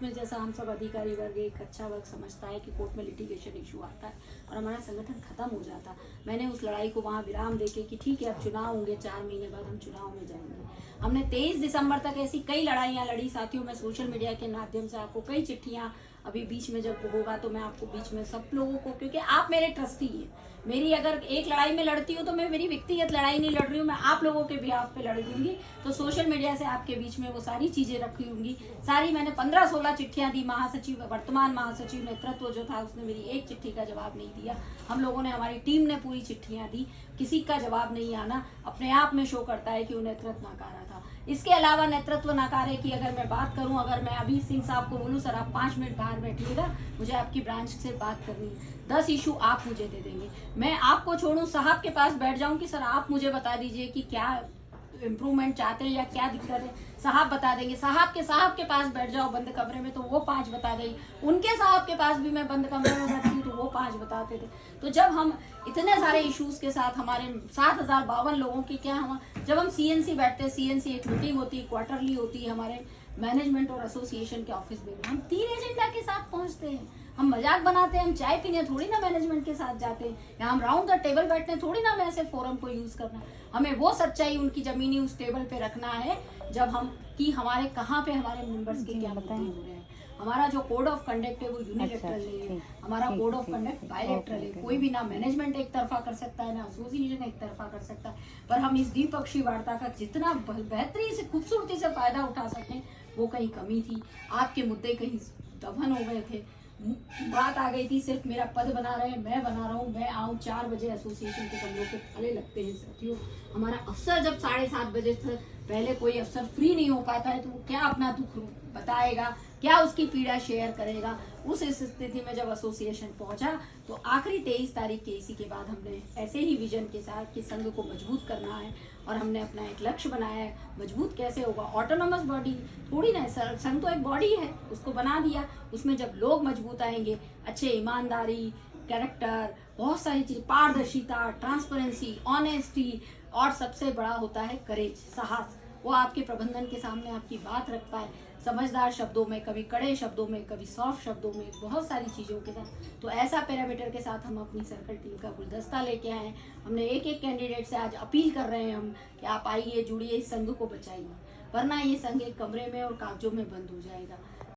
में जैसा हम सब अधिकारी वर्ग एक अच्छा वर्ग समझता है कि कोर्ट में लिटिगेशन इशू आता है और हमारा संगठन खत्म हो जाता। मैंने उस लड़ाई को वहाँ विराम देके कि ठीक है अब चुनाव होंगे, 4 महीने बाद हम चुनाव में जाएंगे। हमने 23 दिसंबर तक ऐसी कई लड़ाइयाँ लड़ी साथियों। मैं सोशल मीडिया के माध्यम से आपको कई चिट्ठियाँ, अभी बीच में जब होगा तो मैं आपको बीच में सब लोगों को, क्योंकि आप मेरे ट्रस्टी हैं। मेरी अगर एक लड़ाई में लड़ती हूँ तो मैं मेरी व्यक्तिगत लड़ाई नहीं लड़ रही हूँ, मैं आप लोगों के बिहाफ पे लड़ रही हूँगी। तो सोशल मीडिया से आपके बीच में वो सारी चीजें रखी होंगी। सारी मैंने 15-16 चिट्ठियां दी। महासचिव, वर्तमान महासचिव नेतृत्व जो था उसने मेरी एक चिट्ठी का जवाब नहीं दिया। हम लोगों ने, हमारी टीम ने पूरी चिट्ठियां दी, किसी का जवाब नहीं आना अपने आप में शो करता है कि वो नेतृत्व नकारा था। इसके अलावा नेतृत्व नकारे की अगर मैं बात करूं, अगर मैं अभी सिंह साहब को बोलूं सर आप 5 मिनट बाहर बैठिएगा, मुझे आपकी ब्रांच से बात करनी है, 10 इशू आप मुझे दे देंगे, मैं आपको छोड़ूं साहब के पास बैठ जाऊं कि सर आप मुझे बता दीजिए कि क्या इम्प्रूवमेंट चाहते हैं या क्या दिक्कत है, साहब बता देंगे। साहब के पास बैठ जाओ बंद कमरे में तो वो 5 बता देंगे। उनके साहब के पास भी मैं बंद कमरे में बैठती तो वो 5 बताते थे। तो जब हम इतने सारे इश्यूज के साथ, हमारे 7052 लोगों की क्या, हम जब हम सीएनसी बैठते हैं, सीएनसी एक मीटिंग होती है, क्वार्टरली होती है हमारे मैनेजमेंट और एसोसिएशन के ऑफिस में, हम 3 एजेंडा के साथ पहुंचते हैं। हम मजाक बनाते हैं, हम चाय पीने थोड़ी ना मैनेजमेंट के साथ जाते हैं, या हम राउंड द टेबल बैठने थोड़ी ना, मैं ऐसे फोरम को यूज करना। हमें वो सच्चाई उनकी जमीनी उस टेबल पे रखना है जब हम कि हमारे कहाँ पे हमारे मेंबर्स के क्या मुद्दे हो रहे हैं। हमारा जो कोड ऑफ कंडक्ट है वो यूनिलेटरल है, हमारा कोड ऑफ कंडक्ट बायलेटरल है। कोई भी ना मैनेजमेंट एक तरफा कर सकता है ना एसोसिएशन एक तरफा कर सकता है। पर हम इस द्विपक्षीय वार्ता का जितना बेहतरीन से खूबसूरती से फायदा उठा सकें वो कहीं कमी थी। आपके मुद्दे कहीं दफन हो गए थे। बात आ गई थी सिर्फ मेरा पद बना रहे, मैं बना रहा हूँ, मैं आऊँ 4 बजे एसोसिएशन के कमरों के ताले लगते हैं साथियों। हमारा अफसर जब 7:30 बजे से पहले कोई अफसर फ्री नहीं हो पाता है तो वो क्या अपना दुख बताएगा, क्या उसकी पीड़ा शेयर करेगा। उस स्थिति में जब एसोसिएशन पहुंचा तो आखिरी 23 तारीख के इसी के बाद हमने ऐसे ही विजन के साथ कि संघ को मजबूत करना है और हमने अपना एक लक्ष्य बनाया है। मजबूत कैसे होगा, ऑटोनोमस बॉडी थोड़ी ना, संघ तो एक बॉडी है, उसको बना दिया। उसमें जब लोग मजबूत आएंगे, अच्छे ईमानदारी, कैरेक्टर, बहुत सारी चीज, पारदर्शिता, ट्रांसपेरेंसी, ऑनेस्टी, और सबसे बड़ा होता है करेज, साहस। वो आपके प्रबंधन के सामने आपकी बात रख पाए, समझदार शब्दों में, कभी कड़े शब्दों में, कभी सॉफ्ट शब्दों में, बहुत सारी चीज़ों के साथ। तो ऐसा पैरामीटर के साथ हम अपनी सर्कल टीम का गुलदस्ता लेके आए हैं। हमने एक कैंडिडेट से आज अपील कर रहे हैं हम कि आप आइए, जुड़िए, इस संघ को बचाइए, वरना ये संघ एक कमरे में और कागजों में बंद हो जाएगा।